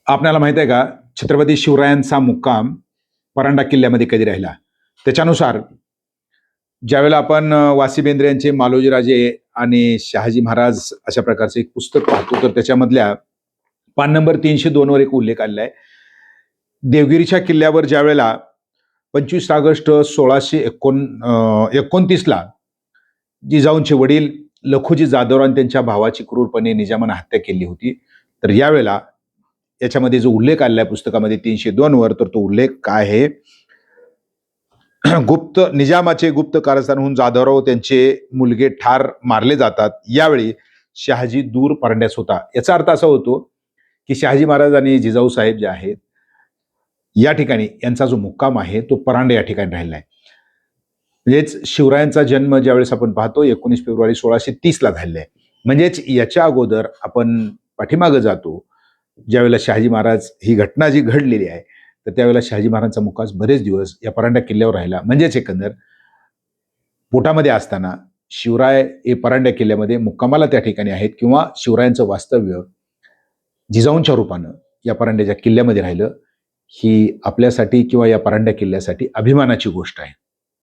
आपल्याला माहित आहे का, छत्रपती शिवरायांचा मुक्काम परांडा किल्ल्यामध्ये कधी राहिला? त्याच्यानुसार ज्यावेळेला आपण वासी बेंद्रे यांचे मालोजी राजे आणि शहाजी महाराज अशा प्रकारचे एक पुस्तक पाहतो, तर त्याच्यामधल्या पान नंबर 302 वर एक उल्लेख आलेला आहे. देवगिरीच्या किल्ल्यावर ज्यावेळेला 25 ऑगस्ट 1629ला जिजाऊंचे वडील लखुजी जाधव आणि त्यांच्या भावाची क्रूरपणे निजामानं हत्या केली होती. तर यावेळेला याच्यामध्ये जो उल्लेख आलेला आहे पुस्तकामध्ये 302 वर, तर तो उल्लेख काय आहे? निजामाचे गुप्त कारस्थानहून जाधवराव त्यांचे मुलगे ठार मारले जातात. यावेळी शहाजी दूर परांड्यास होता. याचा अर्थ असा होतो की शहाजी महाराज आणि जिजाऊ साहेब जे आहेत या ठिकाणी यांचा जो मुक्काम आहे तो परांडे या ठिकाणी राहिला आहे. म्हणजेच शिवरायांचा जन्म ज्यावेळेस आपण पाहतो 19 फेब्रुवारी 1630ला झालेला आहे. म्हणजेच याच्या अगोदर आपण पाठीमागे जातो, ज्यावेळेला शहाजी महाराज ही घटना जी घडलेली आहे, तर त्यावेळेला शहाजी महाराजांचा मुक्काम बरेच दिवस या परांडा किल्ल्यावर राहिला. म्हणजेच एकंदर पोटामध्ये असताना शिवराय हे परांडा किल्ल्यामध्ये मुक्कामाला त्या ठिकाणी आहेत, किंवा शिवरायांचं वास्तव्य जिजाऊंच्या रूपानं या परांड्याच्या किल्ल्यामध्ये राहिलं. ही आपल्यासाठी किंवा या परांडा किल्ल्यासाठी अभिमानाची गोष्ट आहे.